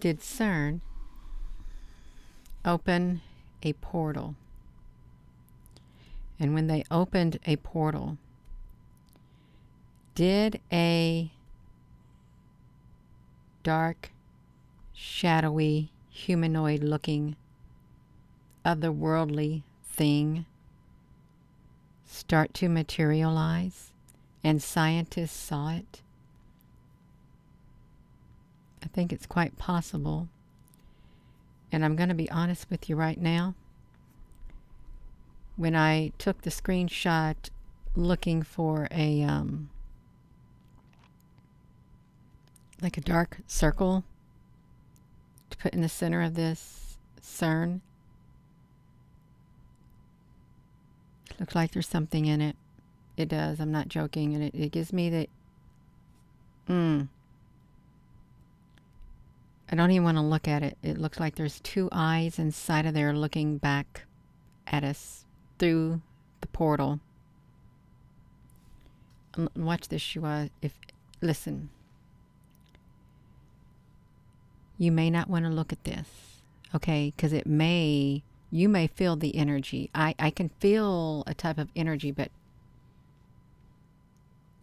did CERN open a portal? And when they opened a portal, did a dark, shadowy, humanoid-looking, otherworldly thing start to materialize, and scientists saw it? I think it's quite possible. And I'm going to be honest with you right now. When I took the screenshot looking for a like a dark circle to put in the center of this CERN, it looks like there's something in it. It does. I'm not joking. And it gives me the I don't even want to look at it. It looks like there's two eyes inside of there looking back at us through the portal. Watch this, Shua. Listen. You may not want to look at this, okay? Because you may feel the energy. I can feel a type of energy, but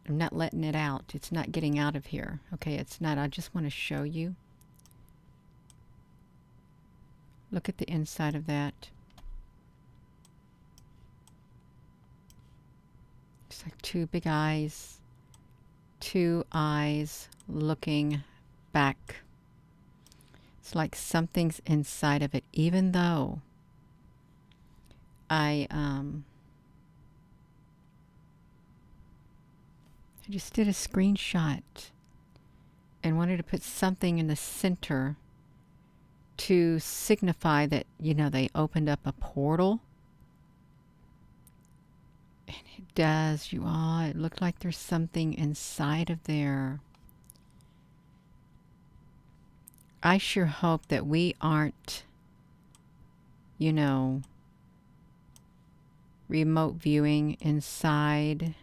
I'm not letting it out. It's not getting out of here, okay? It's not. I just want to show you. Look at the inside of that. It's like two big eyes. Two eyes looking back. It's like something's inside of it, even though I just did a screenshot and wanted to put something in the center to signify that, you know, they opened up a portal. And it does, you all. It looked like there's something inside of there. I sure hope that we aren't, you know, remote viewing inside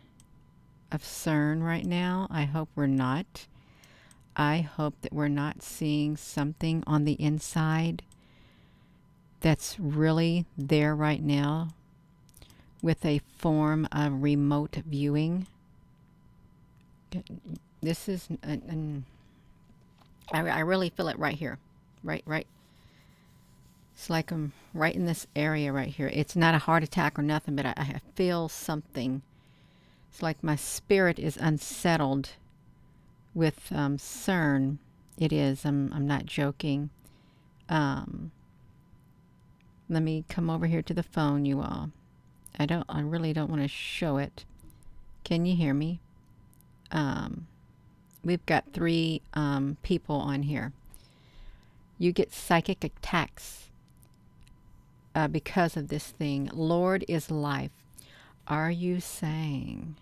of CERN right now. I hope we're not. I hope that we're not seeing something on the inside that's really there right now with a form of remote viewing. This is, I really feel it right here. Right. It's like I'm right in this area right here. It's not a heart attack or nothing, but I feel something. It's like my spirit is unsettled with CERN. It is. I'm not joking. Let me come over here to the phone, you all. I really don't want to show it. Can you hear me? We've got 3 people on here. You get psychic attacks because of this thing. Lord is life. Are you saying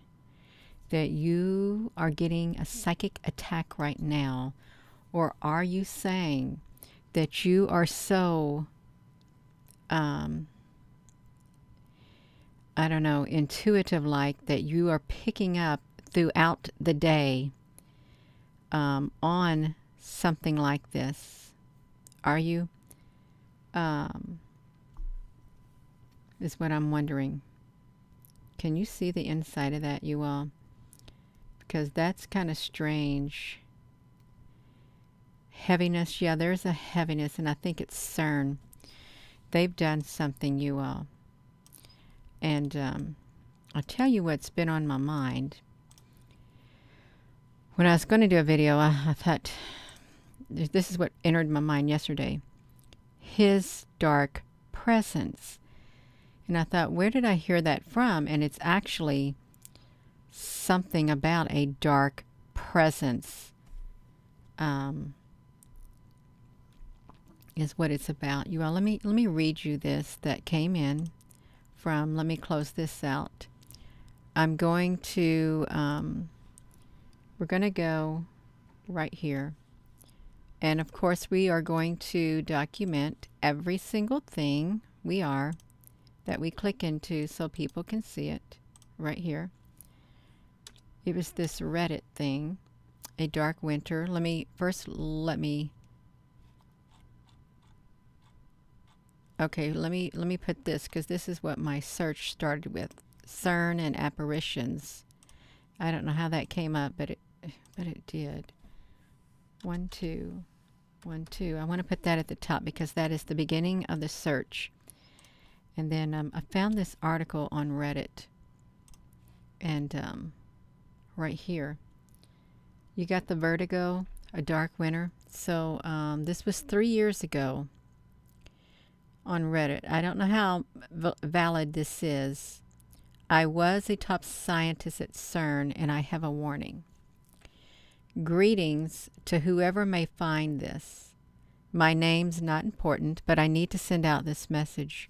that you are getting a psychic attack right now? Or are you saying that you are so, I don't know, intuitive like that you are picking up throughout the day on something like this? Are you? Is what I'm wondering. Can you see the inside of that, you all? Because that's kind of strange. Heaviness, yeah, there's a heaviness, and I think it's CERN. They've done something, you all. And I'll tell you what's been on my mind. When I was going to do a video, I thought, this is what entered my mind yesterday. His dark presence. And I thought, where did I hear that from? And it's actually something about a dark presence is what it's about. You all, let me read you this that came in from, let me close this out. I'm going to, we're going to go right here. And of course, we are going to document every single thing that we click into so people can see it right here. It was this Reddit thing, a dark winter. Let me Okay, let me put this, because this is what my search started with. CERN and apparitions. I don't know how that came up, but it did. 1 2 1 2. I want to put that at the top because that is the beginning of the search. And then I found this article on Reddit, and right here, you got the vertigo, a dark winter. So this was 3 years ago on Reddit. I don't know how valid this is. I was a top scientist at CERN, and I have a warning. Greetings to whoever may find this. My name's not important, but I need to send out this message,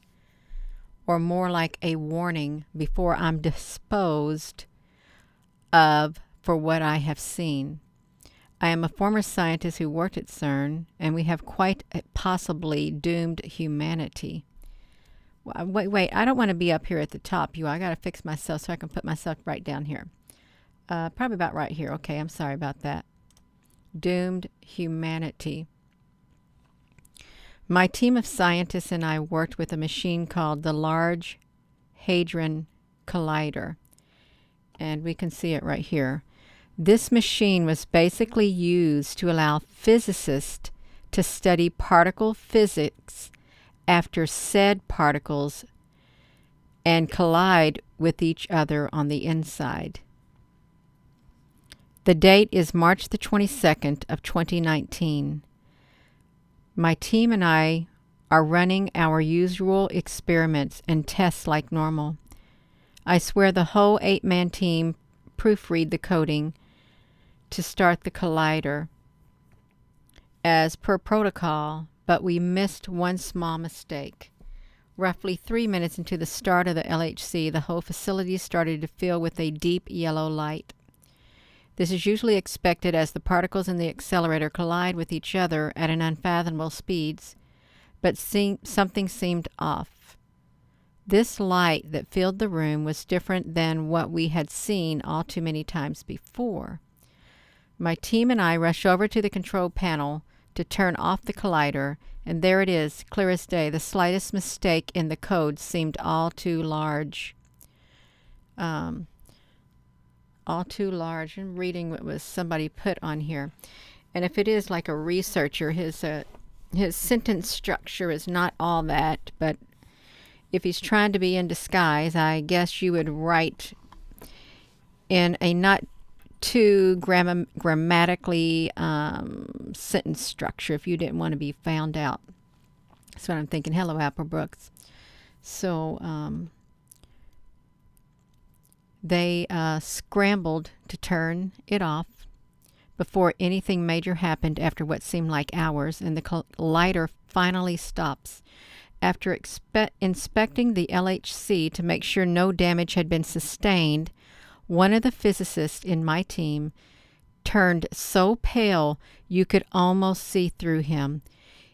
or more like a warning, before I'm disposed of for what I have seen. I am a former scientist who worked at CERN, and we have quite possibly doomed humanity. Wait, I don't want to be up here at the top, I got to fix myself so I can put myself right down here. Probably about right here. Okay, I'm sorry about that. Doomed humanity. My team of scientists and I worked with a machine called the Large Hadron Collider, and we can see it right here. This machine was basically used to allow physicists to study particle physics after said particles and collide with each other on the inside. The date is March the 22nd of 2019. My team and I are running our usual experiments and tests like normal. I swear the whole 8-man team proofread the coding to start the collider as per protocol, but we missed one small mistake. Roughly 3 minutes into the start of the LHC, the whole facility started to fill with a deep yellow light. This is usually expected as the particles in the accelerator collide with each other at an unfathomable speeds, but something seemed off. This light that filled the room was different than what we had seen all too many times before. My team and I rush over to the control panel to turn off the collider, and there it is, clear as day. The slightest mistake in the code seemed all too large. All too large. I'm reading what was somebody put on here. And if it is like a researcher, his sentence structure is not all that, but if he's trying to be in disguise, I guess you would write in a not too grammatically sentence structure if you didn't want to be found out. That's what I'm thinking. Hello, Apple Brooks. So they scrambled to turn it off before anything major happened after what seemed like hours, and the collider finally stops. After inspecting the LHC to make sure no damage had been sustained, one of the physicists in my team turned so pale you could almost see through him.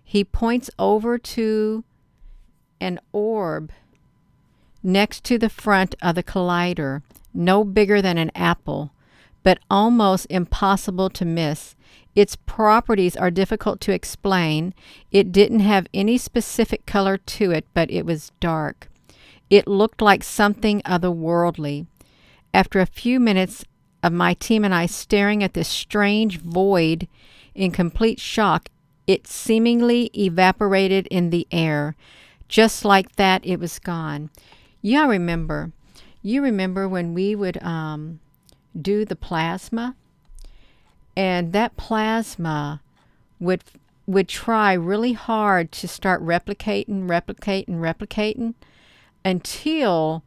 He points over to an orb next to the front of the collider, no bigger than an apple, but almost impossible to miss. Its properties are difficult to explain. It didn't have any specific color to it, but it was dark. It looked like something otherworldly. After a few minutes of my team and I staring at this strange void in complete shock, it seemingly evaporated in the air. Just like that, it was gone. You remember when we would do the plasma, and that plasma would try really hard to start replicating until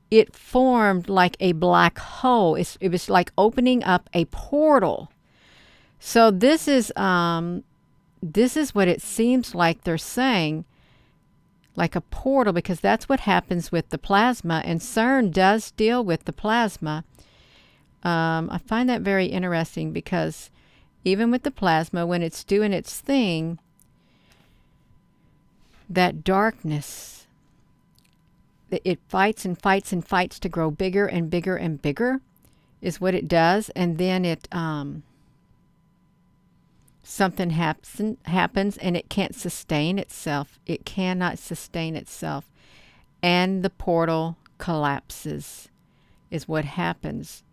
it formed like a black hole. It was like opening up a portal. So this is what it seems like they're saying, like a portal, because that's what happens with the plasma, and CERN does deal with the plasma. I find that very interesting because even with the plasma, when it's doing its thing, that darkness, it fights and fights and fights to grow bigger and bigger and bigger is what it does. And then it something happens and it can't sustain itself. It cannot sustain itself. And the portal collapses is what happens.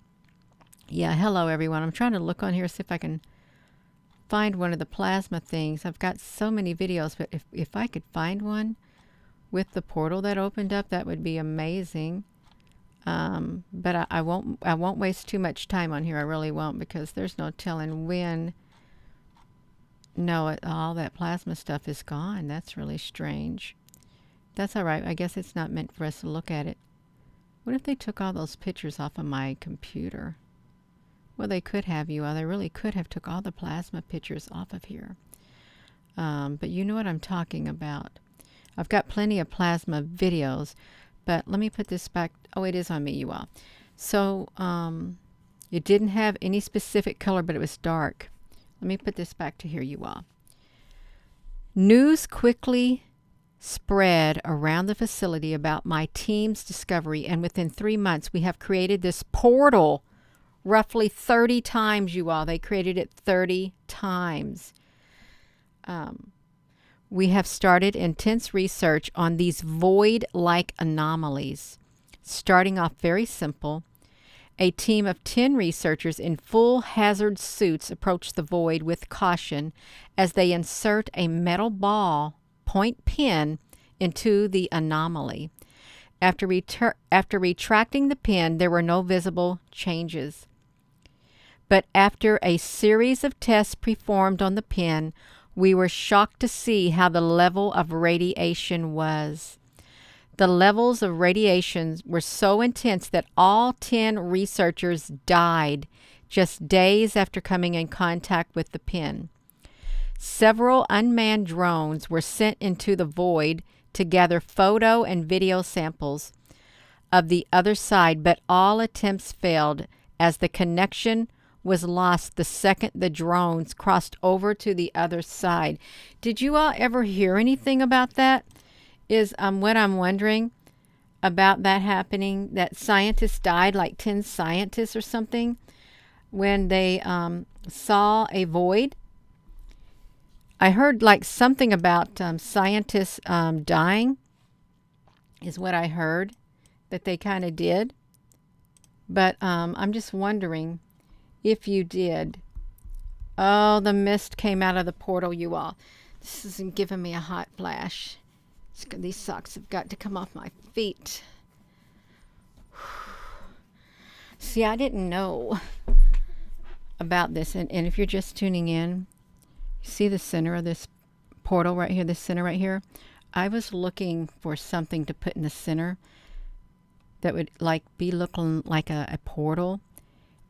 Yeah, hello everyone. I'm trying to look on here, see if I can find one of the plasma things. I've got so many videos, but if I could find one with the portal that opened up, that would be amazing. But I won't waste too much time on here. I really won't, because there's no telling when. No, all that plasma stuff is gone. That's really strange. That's all right. I guess it's not meant for us to look at it. What if they took all those pictures off of my computer? Well, they could have, you all. They really could have took all the plasma pictures off of here. But you know what I'm talking about. I've got plenty of plasma videos, but let me put this back. Oh, it is on me, you all. So it didn't have any specific color, but it was dark. Let me put this back to here, you all. News quickly spread around the facility about my team's discovery, and within 3 months, we have created this portal roughly 30 times, you all. They created it 30 times. We have started intense research on these void-like anomalies, starting off very simple. A team of 10 researchers in full hazard suits approach the void with caution as they insert a metal ball point pin into the anomaly. After retracting the pin, there were no visible changes. But after a series of tests performed on the pin, we were shocked to see how the level of radiation was. The levels of radiation were so intense that all 10 researchers died just days after coming in contact with the pin. Several unmanned drones were sent into the void to gather photo and video samples of the other side, but all attempts failed as the connection was lost the second the drones crossed over to the other side. Did you all ever hear anything about that? Is what I'm wondering about that happening, that scientists died, like 10 scientists or something, when they saw a void. I heard like something about scientists dying is what I heard that they kind of did. But I'm just wondering if you did. Oh, the mist came out of the portal, you all. This isn't giving me a hot flash. These socks have got to come off my feet. See, I didn't know about this. And if you're just tuning in, you see the center of this portal right here, this center right here? I was looking for something to put in the center that would like be looking like a portal.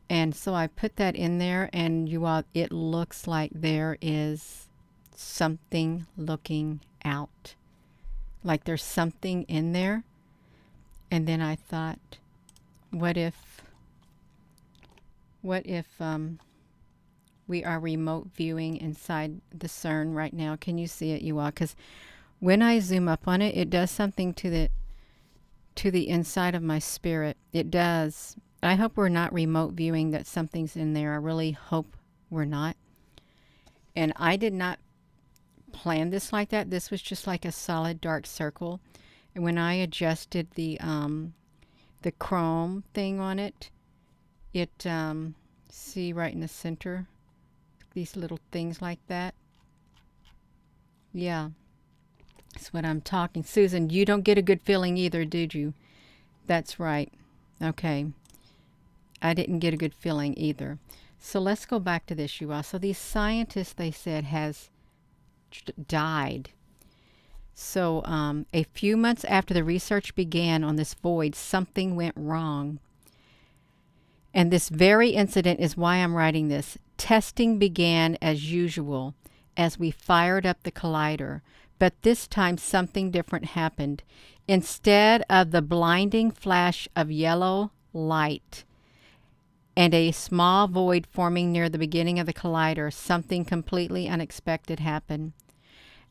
And so I put that in there, and you all, it looks like there is something looking out. Like there's something in there. And then I thought, what if we are remote viewing inside the CERN right now? Can you see it, you all? Because when I zoom up on it, it does something to the inside of my spirit. It does. I hope we're not remote viewing, that something's in there. I really hope we're not. And I did not plan this like that. This was just like a solid dark circle. And when I adjusted the chrome thing on it, see right in the center, these little things like that. Yeah, that's what I'm talking. Susan, you don't get a good feeling either, did you? That's right. Okay. I didn't get a good feeling either. So let's go back to this, you all. So these scientists, they said, has died. So a few months after the research began on this void, something went wrong. And this very incident is why I'm writing this. Testing began as usual as we fired up the collider, but this time something different happened. Instead of the blinding flash of yellow light and a small void forming near the beginning of the collider, something completely unexpected happened.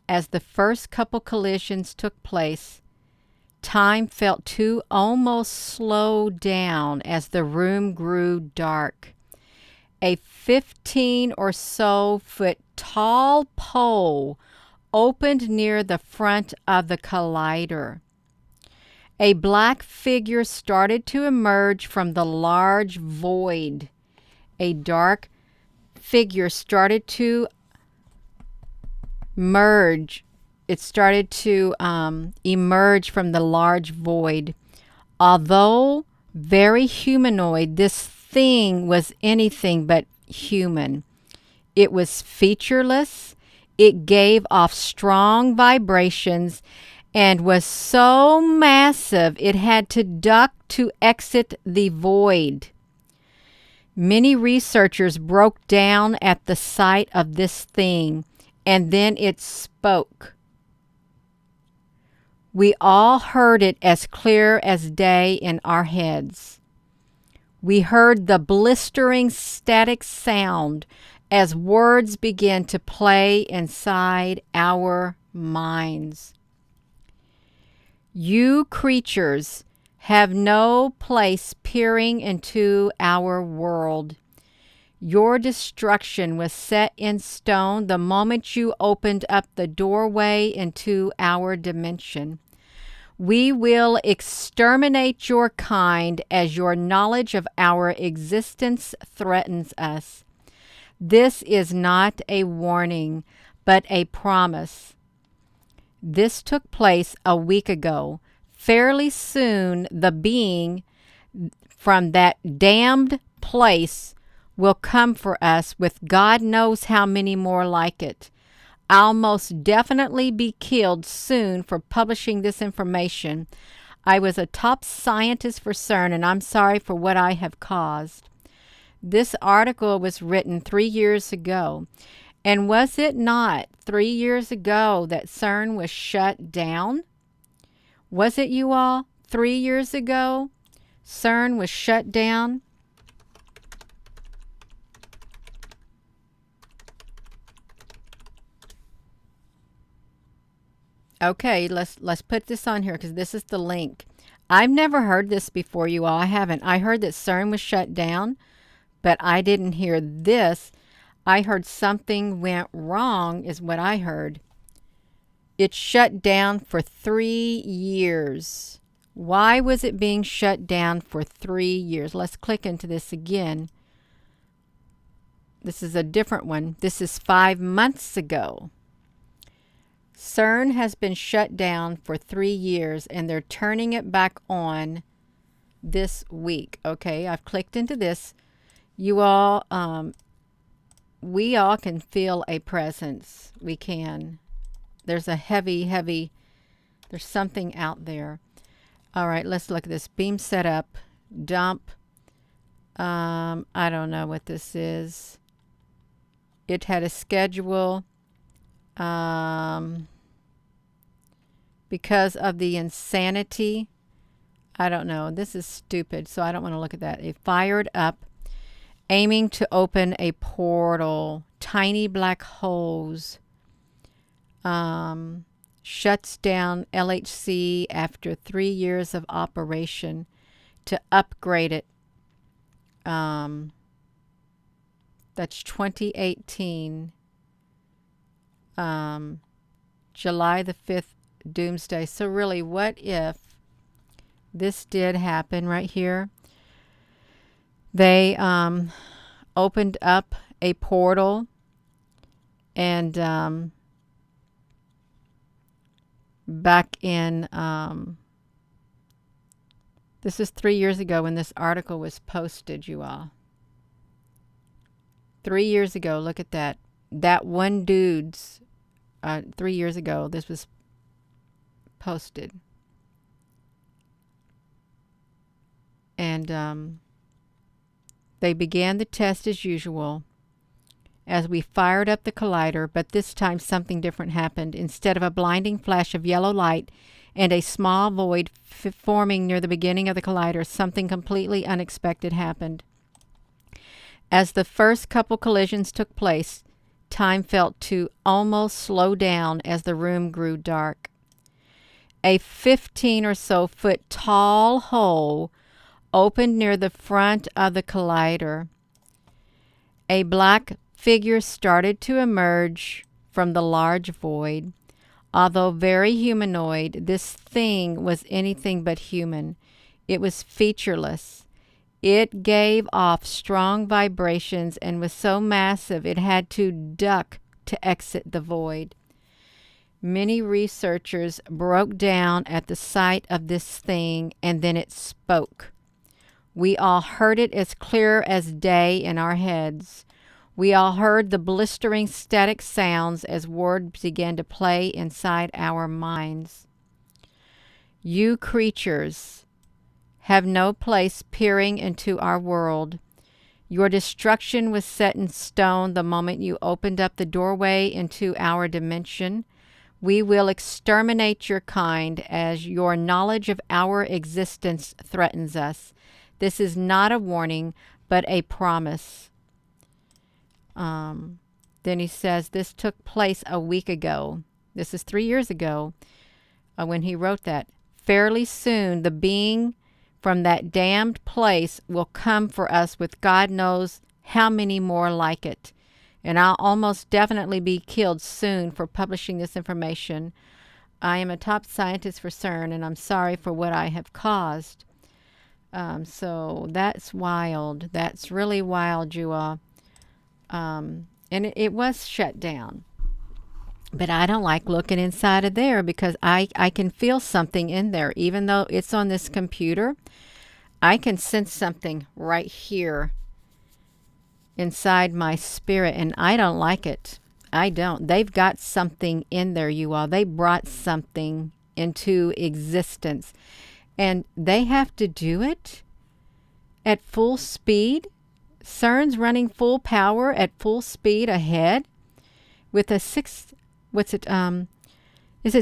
As the first couple collisions took place, time felt to almost slow down as the room grew dark. A 15 or so foot tall pole opened near the front of the collider. A black figure started to emerge from the large void. A dark figure started to merge. It started to emerge from the large void. Although very humanoid, this thing was anything but human. It was featureless. It gave off strong vibrations and was so massive it had to duck to exit the void. Many researchers broke down at the sight of this thing, and then it spoke. We all heard it as clear as day in our heads. We heard the blistering static sound as words began to play inside our minds. You creatures have no place peering into our world. Your destruction was set in stone the moment you opened up the doorway into our dimension. We will exterminate your kind as your knowledge of our existence threatens us. This is not a warning, but a promise. This took place a week ago. Fairly soon, the being from that damned place will come for us with God knows how many more like it. I'll most definitely be killed soon for publishing this information. I was a top scientist for CERN, and I'm sorry for what I have caused. This article was written 3 years ago. And was it not 3 years ago that CERN was shut down? Was it, you all? 3 years ago, CERN was shut down? Okay, let's put this on here because this is the link. I've never heard this before, you all. I haven't. I heard that CERN was shut down, but I didn't hear this. I heard something went wrong is what I heard. It shut down for 3 years. Why was it being shut down for 3 years? Let's click into this again. This is a different one. This is 5 months ago. CERN has been shut down for 3 years, and they're turning it back on this week. Okay, I've clicked into this. You all, we all can feel a presence. We can. There's a heavy, there's something out there. All right, let's look at this. Beam setup, dump. I don't know what this is. It had a schedule. Because of the insanity. I don't know. This is stupid, so I don't want to look at that. It fired up, aiming to open a portal. Tiny black holes. Shuts down LHC after 3 years of operation to upgrade it. That's 2018. July the 5th, doomsday. So really, what if this did happen right here? They opened up a portal and back in this is 3 years ago when this article was posted, you all. 3 years ago, look at that. That one dude's 3 years ago, this was posted. And they began the test as usual as we fired up the collider, but this time something different happened. Instead of a blinding flash of yellow light and a small void forming near the beginning of the collider, something completely unexpected happened. As the first couple collisions took place, time felt to almost slow down as the room grew dark. A 15 or so foot tall hole opened near the front of the collider. A black figure started to emerge from the large void. Although very humanoid, this thing was anything but human. It was featureless. It gave off strong vibrations and was so massive it had to duck to exit the void. Many researchers broke down at the sight of this thing, and then it spoke. We all heard it as clear as day in our heads. We all heard the blistering static sounds as words began to play inside our minds. You creatures have no place peering into our world. Your destruction was set in stone the moment you opened up the doorway into our dimension. We will exterminate your kind as your knowledge of our existence threatens us. This is not a warning, but a promise. Then he says, this took place a week ago. This is 3 years ago when he wrote that. Fairly soon, the being from that damned place will come for us with God knows how many more like it. And I'll almost definitely be killed soon for publishing this information. I am a top scientist for CERN, and I'm sorry for what I have caused. So that's wild. That's really wild, you all. And it was shut down. But I don't like looking inside of there because I can feel something in there. Even though it's on this computer, I can sense something right here inside my spirit, and I don't like it. I don't. They've got something in there, you all. They brought something into existence, and they have to do it at full speed. CERN's running full power at full speed ahead with a is it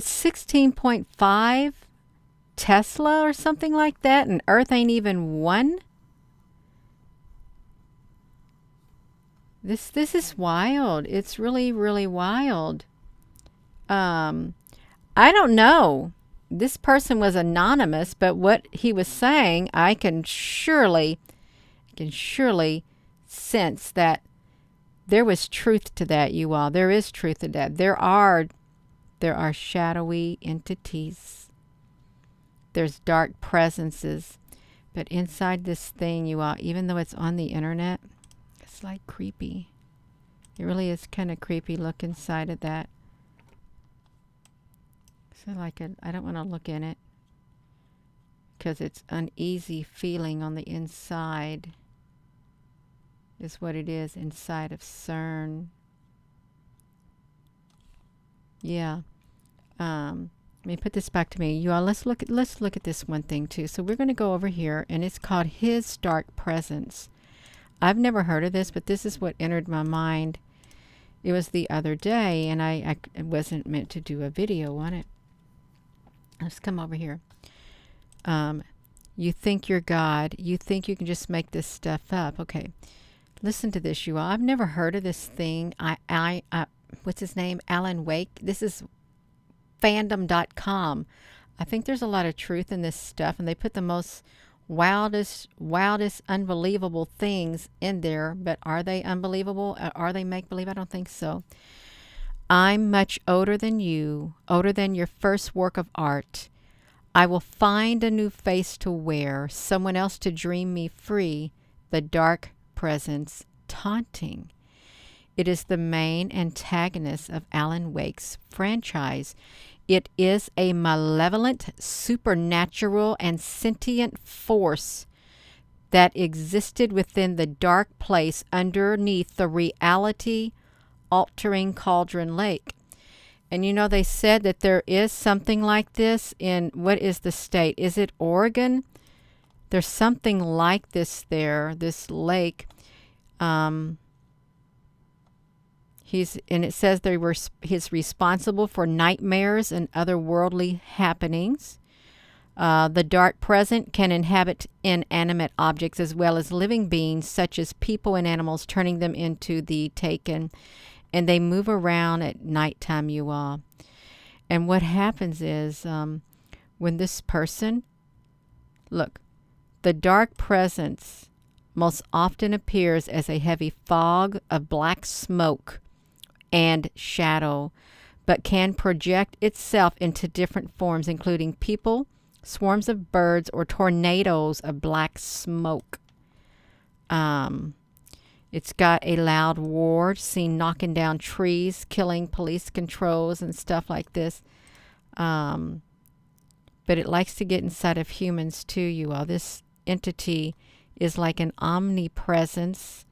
16.5 Tesla or something like that, and Earth ain't even one? This is wild. It's really, really wild. I don't know. This person was anonymous, but what he was saying, I can surely sense that there was truth to that, you all. There is truth to that. There are shadowy entities. There's dark presences. But inside this thing, you all, even though it's on the internet, it's like creepy. It really is kind of creepy. Look inside of that. So I don't want to look in it because it's uneasy feeling on the inside is what it is inside of CERN. Yeah. Let me put this back to me. You all, let's look at this one thing too. So we're going to go over here, and it's called His Dark Presence. I've never heard of this, but this is what entered my mind. It was the other day, and I wasn't meant to do a video on it. Let's come over here. You think you're God. You think you can just make this stuff up. Okay. Listen to this, you all. I've never heard of this thing. What's his name? Alan Wake. This is fandom.com. I think there's a lot of truth in this stuff, and they put the most wildest, unbelievable things in there. But are they unbelievable? Are they make-believe? I don't think so. I'm much older than you, older than your first work of art. I will find a new face to wear, someone else to dream me free, the dark presence taunting. It is the main antagonist of Alan Wake's franchise. It is a malevolent, supernatural, and sentient force that existed within the dark place underneath the reality-altering Cauldron Lake. And you know, they said that there is something like this in, what is the state? Is it Oregon? There's something like this there, this lake. It says he's responsible for nightmares and otherworldly happenings. The dark present can inhabit inanimate objects as well as living beings such as people and animals, turning them into the taken. And they move around at nighttime, you all. And what happens is when this person, look, the dark presence most often appears as a heavy fog of black smoke and shadow, but can project itself into different forms, including people, swarms of birds, or tornadoes of black smoke. It's got a loud roar, seen knocking down trees, killing police controls and stuff like this. But it likes to get inside of humans too, you all. This entity is like an omnipresence.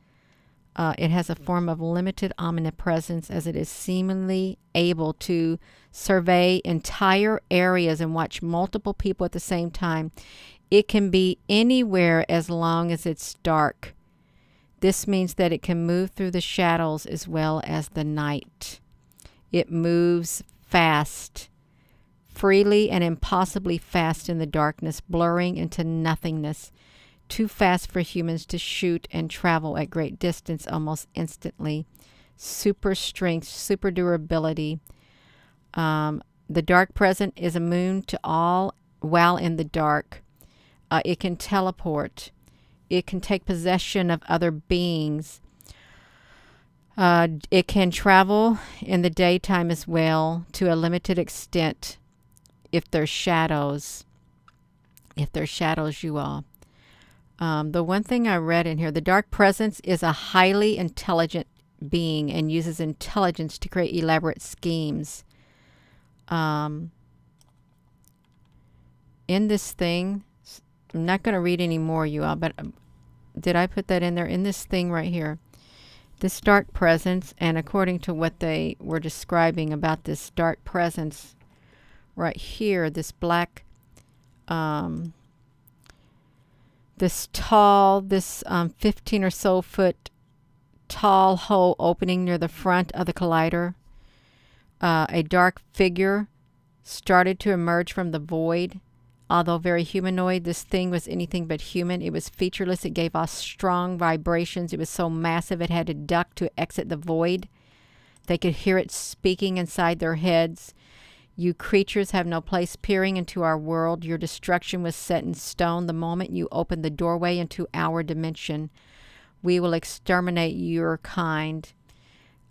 It has a form of limited omnipresence, as it is seemingly able to survey entire areas and watch multiple people at the same time. It can be anywhere as long as it's dark. This means that it can move through the shadows as well as the night. It moves fast, freely and impossibly fast in the darkness, blurring into nothingness. Too fast for humans to shoot and travel at great distance almost instantly. Super strength, super durability. The dark present is immune to all while in the dark. It can teleport. It can take possession of other beings. It can travel in the daytime as well to a limited extent if there's shadows. If there's shadows, you all. The one thing I read in here, the dark presence is a highly intelligent being and uses intelligence to create elaborate schemes. In this thing, I'm not going to read any more, you all, but did I put that in there? In this thing right here, this dark presence, and according to what they were describing about this dark presence right here, this black, this tall, 15 or so foot tall hole opening near the front of the collider. A dark figure started to emerge from the void. Although very humanoid, this thing was anything but human. It was featureless. It gave off strong vibrations. It was so massive it had to duck to exit the void. They could hear it speaking inside their heads. You creatures have no place peering into our world. Your destruction was set in stone the moment you opened the doorway into our dimension. We will exterminate your kind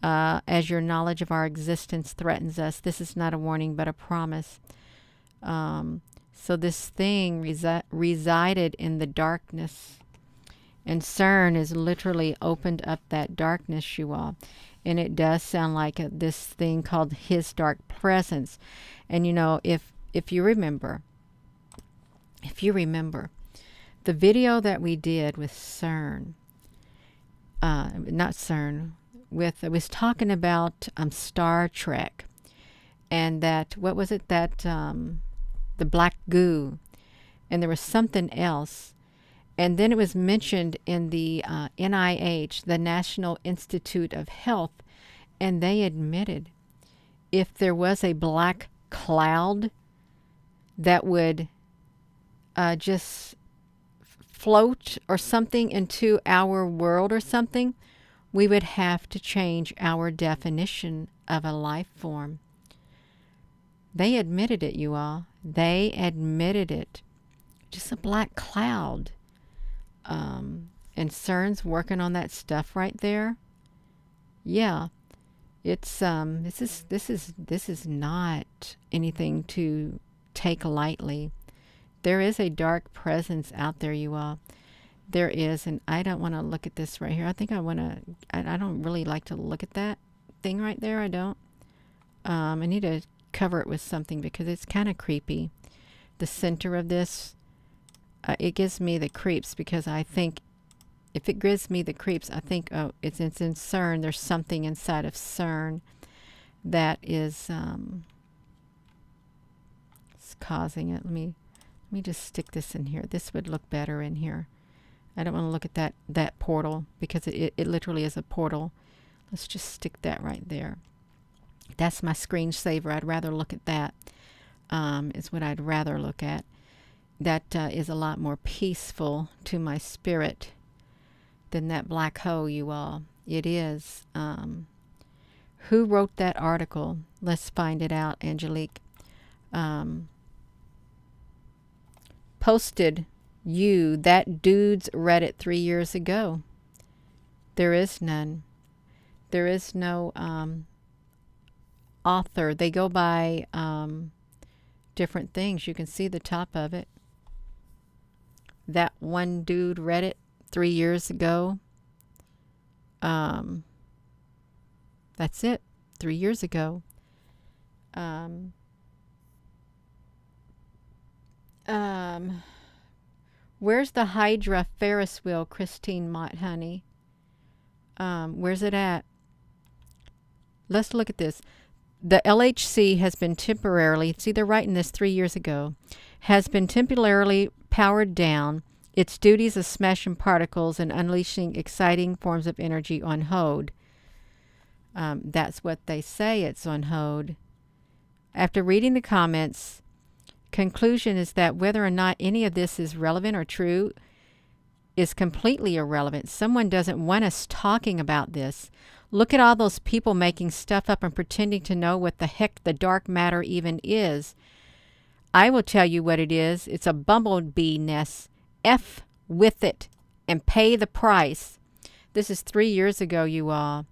as your knowledge of our existence threatens us. This is not a warning, but a promise. So this thing resided in the darkness. And CERN has literally opened up that darkness, you all. And it does sound like this thing called his dark presence. And you know, if you remember, the video that we did with CERN, not CERN, it was talking about Star Trek. And that, what was it, that the black goo, and there was something else. And then it was mentioned in the NIH, the National Institute of Health, and they admitted if there was a black cloud that would just float or something into our world or something, we would have to change our definition of a life form. They admitted it, you all. They admitted it. Just a black cloud. And CERN's working on that stuff right there. Yeah, it's this is not anything to take lightly. There is a dark presence out there, you all. There is, and I don't want to look at this right here. I think I want to. I don't really like to look at that thing right there. I don't. I need to cover it with something because it's kind of creepy. The center of this. It gives me the creeps because I think if it gives me the creeps, I think, oh, it's in CERN. There's something inside of CERN that is it's causing it. Let me just stick this in here. This would look better in here. I don't want to look at that portal because it literally is a portal. Let's just stick that right there. That's my screensaver. I'd rather look at that. Is what I'd rather look at. That is a lot more peaceful to my spirit than that black hole, you all. It is. Who wrote that article? Let's find it out, Angelique. Posted That dude's read it 3 years ago. There is none. There is no author. They go by different things. You can see the top of it. That one dude read it 3 years ago. That's it. 3 years ago. Where's the Hydra Ferris wheel, Christine Mott, honey? Where's it at? Let's look at this. The LHC has been temporarily, see, they're writing this 3 years ago, has been temporarily powered down. Its duties of smashing particles and unleashing exciting forms of energy on hold. That's what they say, it's on hold. After reading the comments, conclusion is that whether or not any of this is relevant or true is completely irrelevant. Someone doesn't want us talking about this. Look at all those people making stuff up and pretending to know what the heck the dark matter even is. I will tell you what it is. It's a bumblebee nest. F with it and pay the price. This is 3 years ago, you all.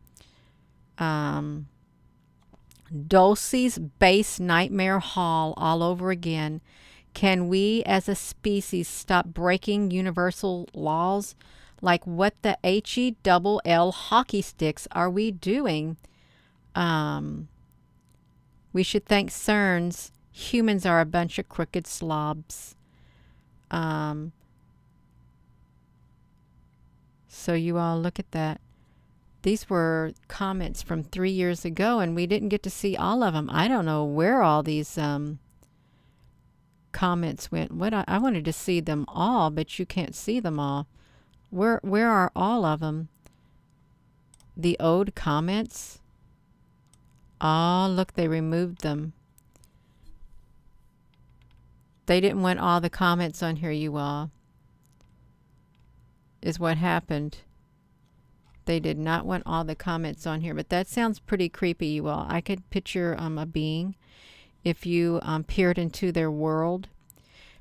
Dulce's base nightmare hall all over again. Can we as a species stop breaking universal laws? Like what the HELL hockey sticks are we doing? We should thank CERN's humans are a bunch of crooked slobs. So you all look at that. These were comments from 3 years ago, and we didn't get to see all of them. I don't know where all these comments went. I wanted to see them all, but you can't see them all. Where are all of them? The old comments? Oh, look, they removed them. They didn't want all the comments on here, you all. Is what happened. They did not want all the comments on here, but that sounds pretty creepy, you all. I could picture a being if you peered into their world,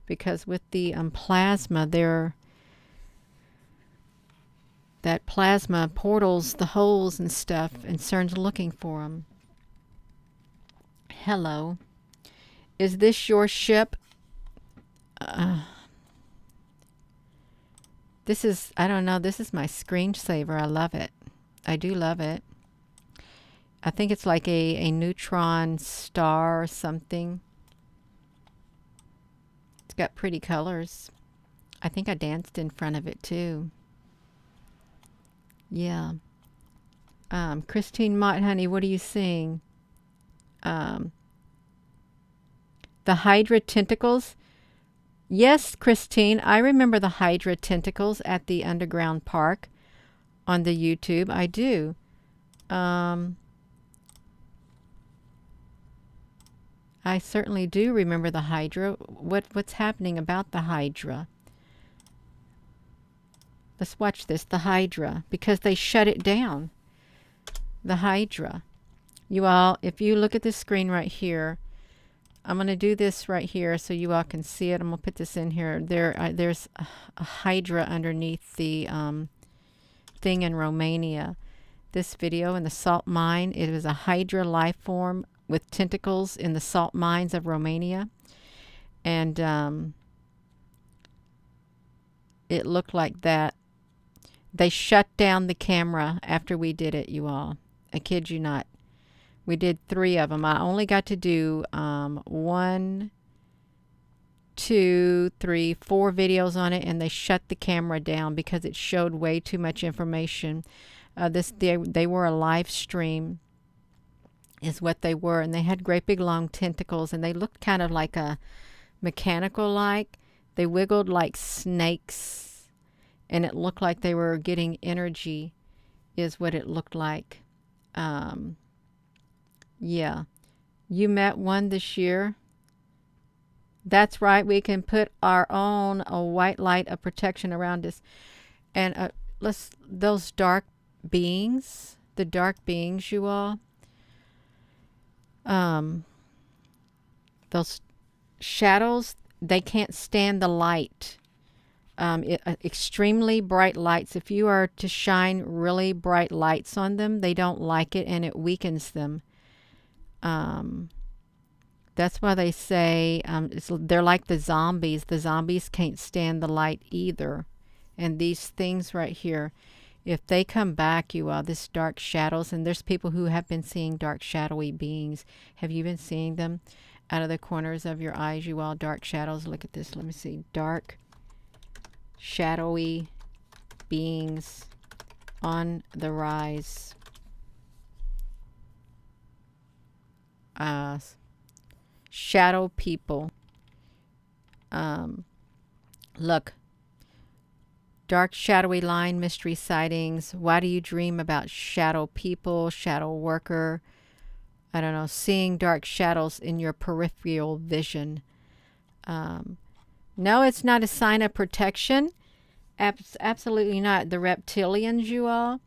because with the plasma, that plasma portals the holes and stuff, and CERN's looking for them. Hello. Is this your ship? This is, I don't know, this is my screensaver. I love it. I do love it. I think it's like a neutron star or something. It's got pretty colors. I think I danced in front of it too. Yeah. Christine Mott, honey, what are you seeing? The Hydra tentacles. Yes, Christine, I remember the Hydra tentacles at the underground park on the YouTube. I do. I certainly do remember the Hydra. What's happening about the Hydra? Let's watch this. The Hydra, because they shut it down. The Hydra. You all, if you look at the screen right here, I'm going to do this right here so you all can see it. I'm going to put this in here. There's a Hydra underneath the thing in Romania. This video in the salt mine, it was a Hydra life form with tentacles in the salt mines of Romania. And it looked like that. They shut down the camera after we did it, you all. I kid you not. We did 3 of them. I only got to do 1, 2, 3, 4 videos on it, and they shut the camera down because it showed way too much information. They were a live stream, is what they were, and they had great big long tentacles, and they looked kind of like a mechanical-like. They wiggled like snakes, and it looked like they were getting energy, is what it looked like. Yeah. You met one this year? That's right. We can put our own white light of protection around us. And those dark beings, the dark beings, you all, those shadows, they can't stand the light. extremely bright lights. If you are to shine really bright lights on them, they don't like it and it weakens them. That's why they say they're like the zombies. The zombies can't stand the light either. And these things right here, if they come back, you all, this dark shadows, and there's people who have been seeing dark shadowy beings. Have you been seeing them out of the corners of your eyes, you all? Dark shadows. Look at this. Let me see. Dark shadowy beings on the rise. Shadow people. Look. Dark shadowy line, mystery sightings. Why do you dream about shadow people, shadow worker? I don't know, seeing dark shadows in your peripheral vision. No, it's not a sign of protection. Absolutely not. The reptilians, you all.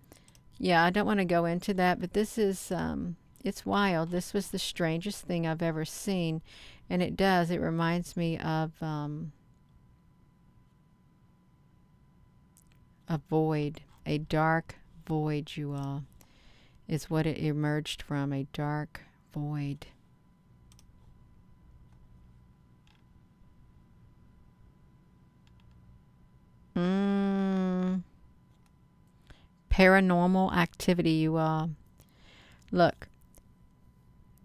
Yeah, I don't want to go into that, but this is, it's wild. This was the strangest thing I've ever seen. And it does. It reminds me of a void, a dark void, you all, is what it emerged from, a dark void. Paranormal activity, you all. Look,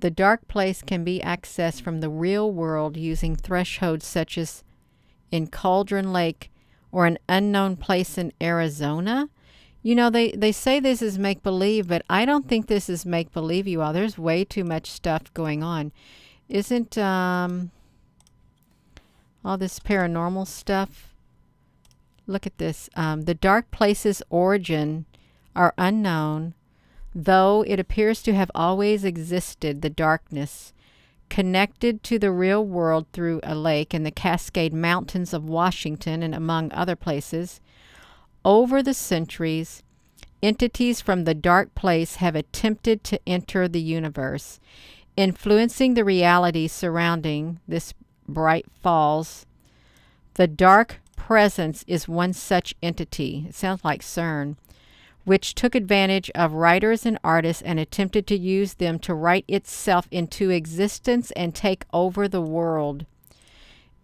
the dark place can be accessed from the real world using thresholds such as in Cauldron Lake or an unknown place in Arizona. You know, they say this is make-believe, but I don't think this is make-believe, you all. There's way too much stuff going on. Isn't all this paranormal stuff? Look at this. The dark place's origin are unknown, though it appears to have always existed, the darkness, connected to the real world through a lake and the Cascade Mountains of Washington and among other places. Over the centuries, entities from the dark place have attempted to enter the universe, influencing the reality surrounding this bright falls. The dark presence is one such entity. It sounds like CERN, which took advantage of writers and artists and attempted to use them to write itself into existence and take over the world.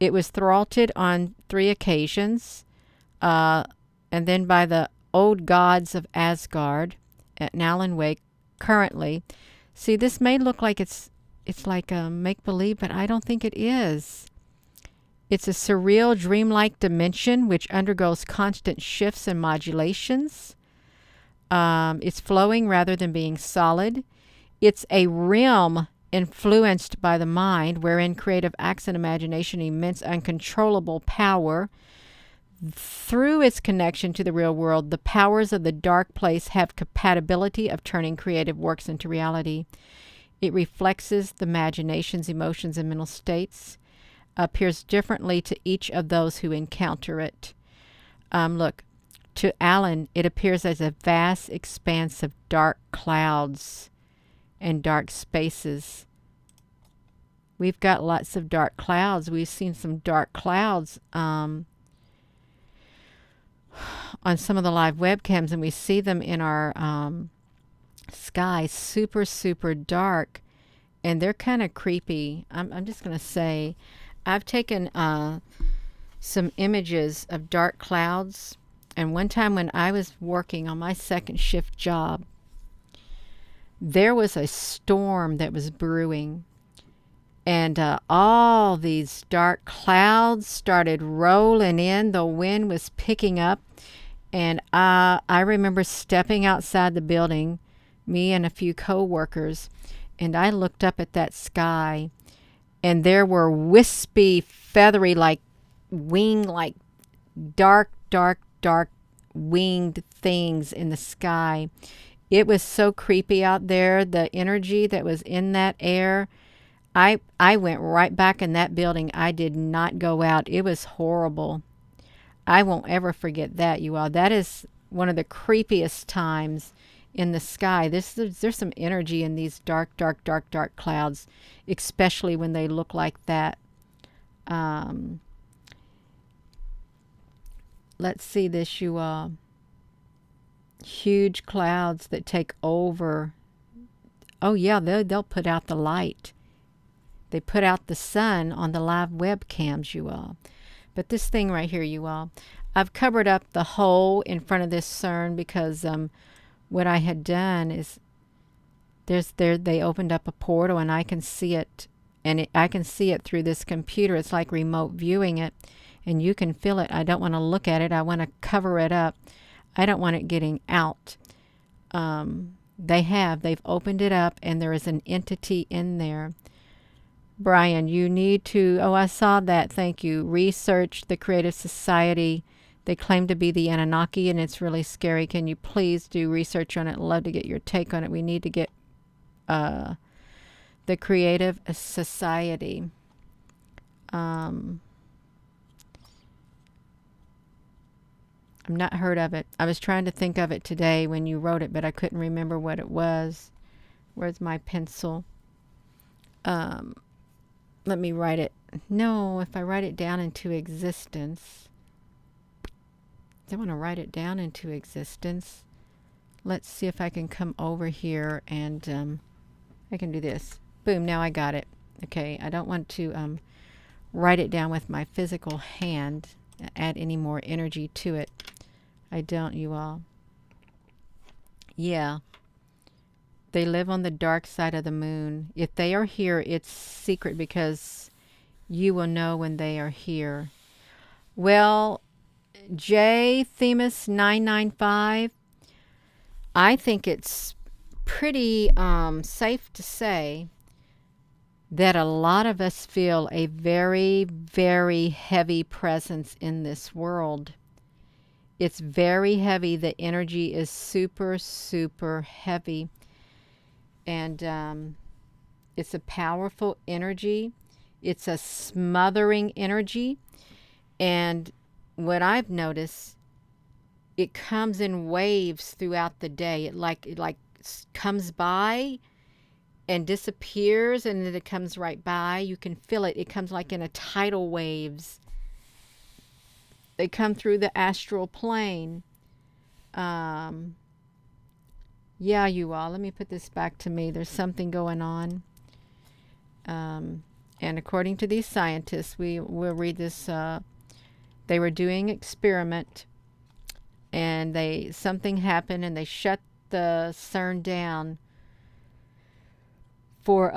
It was thwarted on 3 occasions, and then by the old gods of Asgard at Alan Wake currently. See, this may look like it's like a make-believe, but I don't think it is. It's a surreal, dreamlike dimension which undergoes constant shifts and modulations. It's flowing rather than being solid. It's a realm influenced by the mind, wherein creative acts and imagination, immense uncontrollable power. Through its connection to the real world, the powers of the dark place have compatibility of turning creative works into reality. It reflects the imagination's emotions and mental states, appears differently to each of those who encounter it. Look, to Alan, it appears as a vast expanse of dark clouds and dark spaces. We've got lots of dark clouds. We've seen some dark clouds on some of the live webcams, and we see them in our sky, super, super dark, and they're kind of creepy. I'm just going to say, I've taken some images of dark clouds. And one time when I was working on my second shift job, there was a storm that was brewing. And all these dark clouds started rolling in. The wind was picking up. And I remember stepping outside the building, me and a few co-workers, and I looked up at that sky. And there were wispy, feathery, like wing, like dark winged things in the sky. It was so creepy out there. The energy that was in that air. I went right back in that building. I did not go out. It was horrible. I won't ever forget that, you all. That is one of the creepiest times in the sky. There's some energy in these dark clouds, especially when they look like that. let's see this, you all. Huge clouds that take over. Oh yeah, they'll put out the light. They put out the sun on the live webcams, you all. But this thing right here, you all, I've covered up the hole in front of this CERN because what I had done is they opened up a portal and I can see it, and I can see it through this computer. It's like remote viewing it, and you can feel it. I don't want to look at it. I want to cover it up. I don't want it getting out. They've opened it up, and there is an entity in there. Brian, you need to, oh, I saw that, thank you. Research the Creative Society. They claim to be the Anunnaki, and it's really scary. Can you please do research on it? Love to get your take on it. We need to get the Creative Society. I've not heard of it. I was trying to think of it today when you wrote it, but I couldn't remember what it was. Where's my pencil? Let me write it. No, if I write it down into existence. I want to write it down into existence. Let's see if I can come over here and I can do this. Boom, now I got it. Okay, I don't want to write it down with my physical hand, add any more energy to it. I don't, you all. Yeah. They live on the dark side of the moon. If they are here, it's secret because you will know when they are here. Well, J Themis 995, I think it's pretty safe to say that a lot of us feel a very, very heavy presence in this world. It's very heavy. The energy is super, super heavy. And it's a powerful energy. It's a smothering energy. And what I've noticed, it comes in waves throughout the day. It like comes by and disappears, and then it comes right by. You can feel it. It comes like in a tidal waves. They come through the astral plane. Yeah, you all. Let me put this back to me. There's something going on. And according to these scientists, we'll read this. They were doing experiment, and something happened, and they shut the CERN down for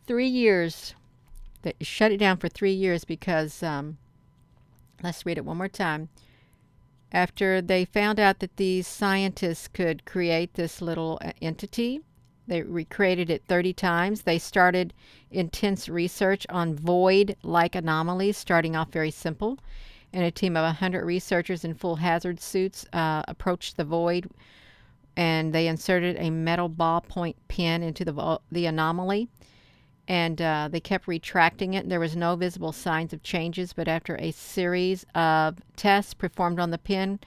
3 years. They shut it down for 3 years because, let's read it one more time. After they found out that these scientists could create this little entity, they recreated it 30 times. They started intense research on void-like anomalies, starting off very simple. And a team of 100 researchers in full hazard suits approached the void, and they inserted a metal ballpoint pen into the anomaly. And they kept retracting it. There was no visible signs of changes, but after a series of tests performed on the pen,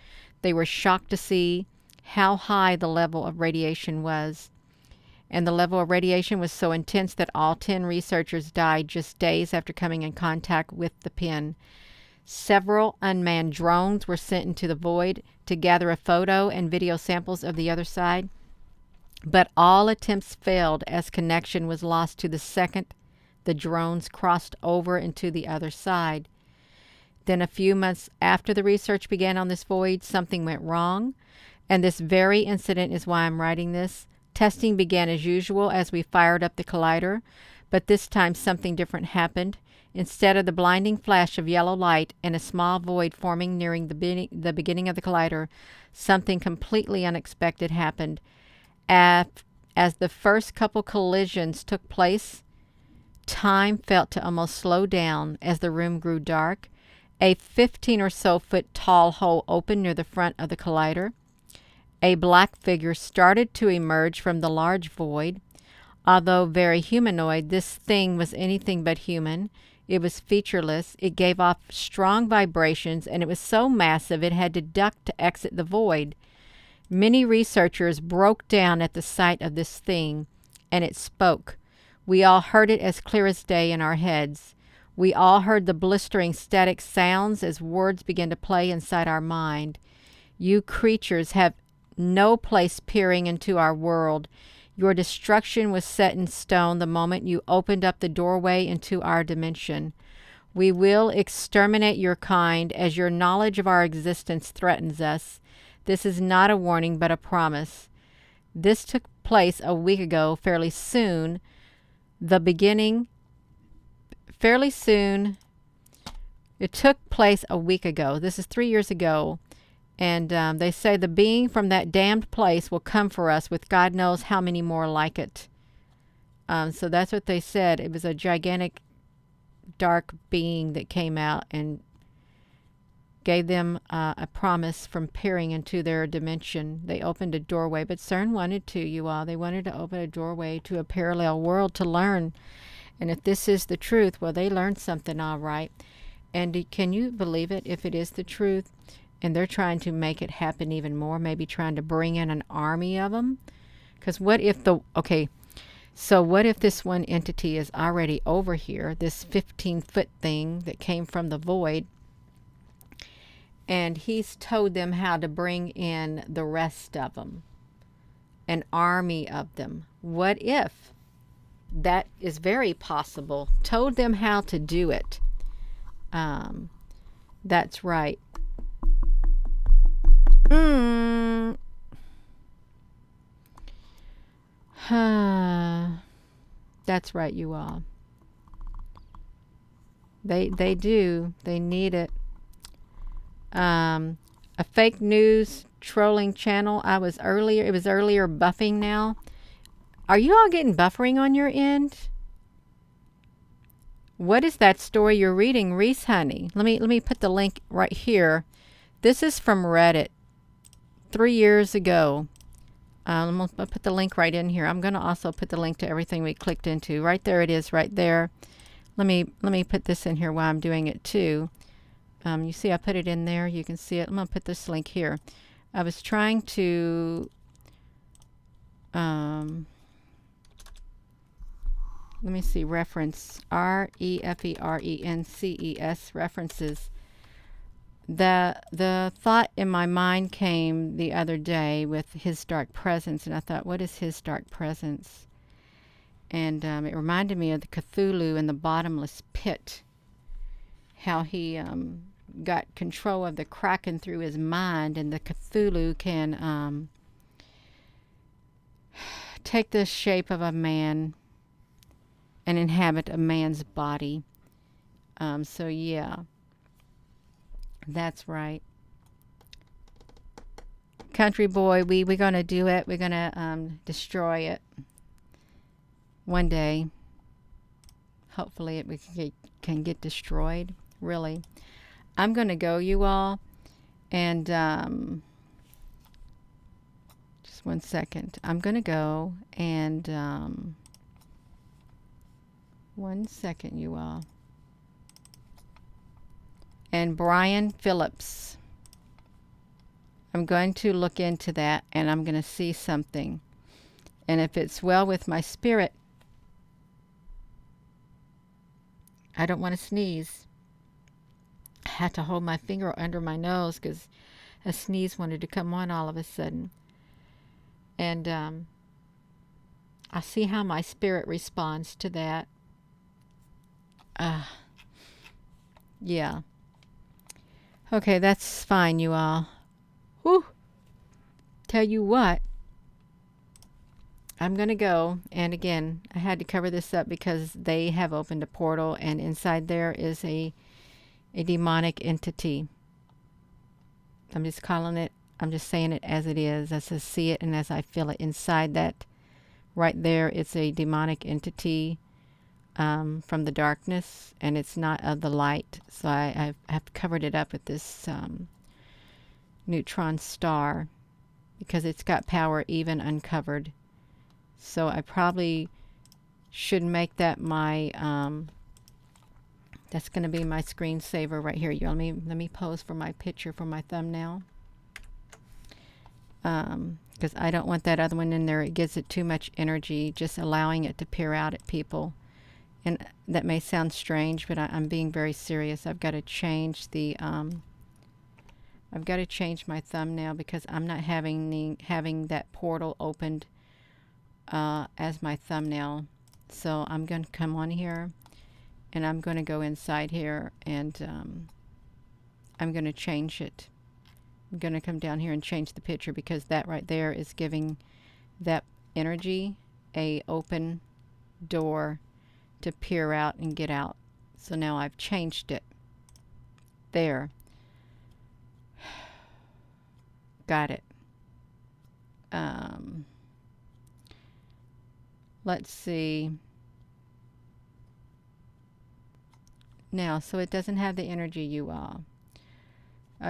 they were shocked to see how high the level of radiation was. And the level of radiation was so intense that all 10 researchers died just days after coming in contact with the pen. Several unmanned drones were sent into the void to gather a photo and video samples of the other side. But all attempts failed as connection was lost to the second the drones crossed over into the other side. Then a few months after the research began on this void, something went wrong. And this very incident is why I'm writing this. Testing began as usual as we fired up the collider, but this time something different happened. Instead of the blinding flash of yellow light and a small void forming nearing the beginning of the collider, something completely unexpected happened. As the first couple collisions took place, time felt to almost slow down as the room grew dark. A 15 or so foot tall hole opened near the front of the collider. A black figure started to emerge from the large void. Although very humanoid, this thing was anything but human. It was featureless. It gave off strong vibrations, and it was so massive it had to duck to exit the void. Many researchers broke down at the sight of this thing, and it spoke. We all heard it as clear as day in our heads. We all heard the blistering static sounds as words began to play inside our mind. You creatures have no place peering into our world. Your destruction was set in stone the moment you opened up the doorway into our dimension. We will exterminate your kind as your knowledge of our existence threatens us. This is not a warning, but a promise. This took place a week ago, fairly soon. It took place a week ago. This is 3 years ago. And they say the being from that damned place will come for us with God knows how many more like it. So that's what they said. It was a gigantic, dark being that came out and gave them a promise from peering into their dimension. They opened a doorway, but CERN wanted to, you all. They wanted to open a doorway to a parallel world to learn. And if this is the truth, well, they learned something all right. And can you believe it, if it is the truth? And they're trying to make it happen even more, maybe trying to bring in an army of them. Because what if what if this one entity is already over here, this 15-foot thing that came from the void, and he's told them how to bring in the rest of them, an army of them? What if that is very possible? Told them how to do it. That's right. That's right, you all. They do. They need it. A fake news trolling channel. It was earlier buffing now. Are you all getting buffering on your end? What is that story you're reading, Reese honey? Let me put the link right here. This is from Reddit 3 years ago. I'm going to put the link right in here. I'm going to also put the link to everything we clicked into. Right there it is, right there. Let me put this in here while I'm doing it too. You see I put it in there. You can see it. I'm going to put this link here. I was trying to... let me see, reference, REFERENCES, references. The thought in my mind came the other day with his dark presence, and I thought, what is his dark presence? And it reminded me of the Cthulhu in the bottomless pit, how he got control of the Kraken through his mind, and the Cthulhu can take the shape of a man and inhabit a man's body. So yeah, that's right. Country boy, we're going to do it. We're going to destroy it one day. Hopefully it can get destroyed, really. I'm going to go, you all, and just 1 second. I'm going to go and 1 second, you all. And Brian Phillips. I'm going to look into that, and I'm going to see something. And if it's well with my spirit, I don't want to sneeze. I had to hold my finger under my nose because a sneeze wanted to come on all of a sudden. And I'll see how my spirit responds to that. Yeah. Okay, that's fine, you all. Whew. Tell you what, I'm going to go, and again, I had to cover this up because they have opened a portal, and inside there is a demonic entity. I'm just saying it as it is, as I see it and as I feel it. Inside that, right there, it's a demonic entity from the darkness, and it's not of the light. So I have covered it up with this neutron star because it's got power even uncovered. So I probably should make that my that's going to be my screensaver right here. Let me pose for my picture for my thumbnail, because I don't want that other one in there. It gives it too much energy, just allowing it to peer out at people. And that may sound strange, but I'm being very serious. I've got to change the I've got to change my thumbnail because I'm not having that portal opened as my thumbnail. So I'm going to come on here, and I'm going to go inside here, and I'm going to change it. I'm going to come down here and change the picture because that right there is giving that energy a open door to peer out and get out. So now I've changed it. There. Got it. Let's see. Now, so it doesn't have the energy, you all.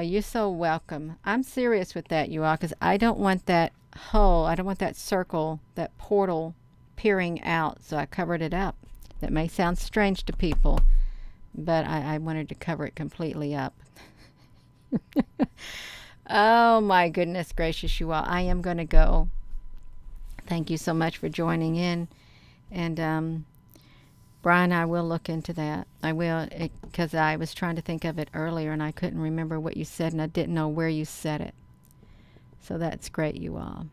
You're so welcome. I'm serious with that, you all, because I don't want that hole, I don't want that circle, that portal peering out, so I covered it up. That may sound strange to people, but I wanted to cover it completely up. Oh my goodness gracious, you all. I am going to go. Thank you so much for joining in. And Brian, I will look into that. I will, because I was trying to think of it earlier and I couldn't remember what you said and I didn't know where you said it. So that's great, you all.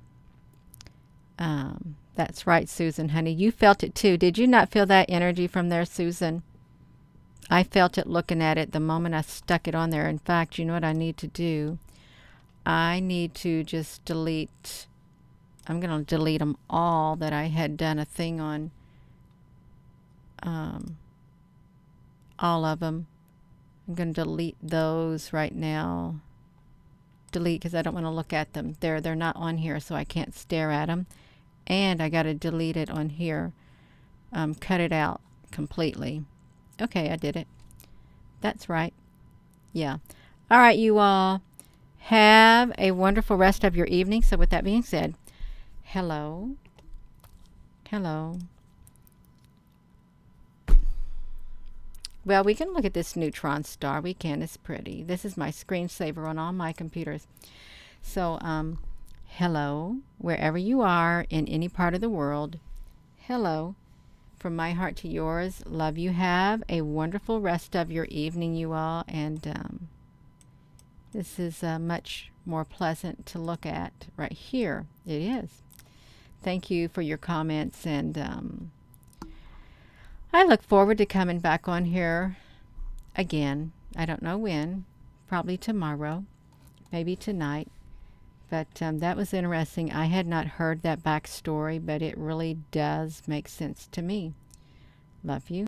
That's right, Susan, honey. You felt it too. Did you not feel that energy from there, Susan? I felt it looking at it the moment I stuck it on there. In fact, you know what I need to do? I need to just delete. I'm going to delete them all that I had done a thing on. All of them. I'm going to delete those right now. Delete because I don't want to look at them. They're not on here, so I can't stare at them. And I got to delete it on here. Cut it out completely. Okay, I did it. That's right. Yeah. All right, you all. Have a wonderful rest of your evening. So with that being said, hello. Hello. Well, we can look at this neutron star. We can. It's pretty. This is my screensaver on all my computers. So, hello, wherever you are in any part of the world. Hello. From my heart to yours. Love you. Have a wonderful rest of your evening, you all. And this is much more pleasant to look at right here. It is. Thank you for your comments, and I look forward to coming back on here again. I don't know when. Probably tomorrow. Maybe tonight. But that was interesting. I had not heard that backstory, but it really does make sense to me. Love you.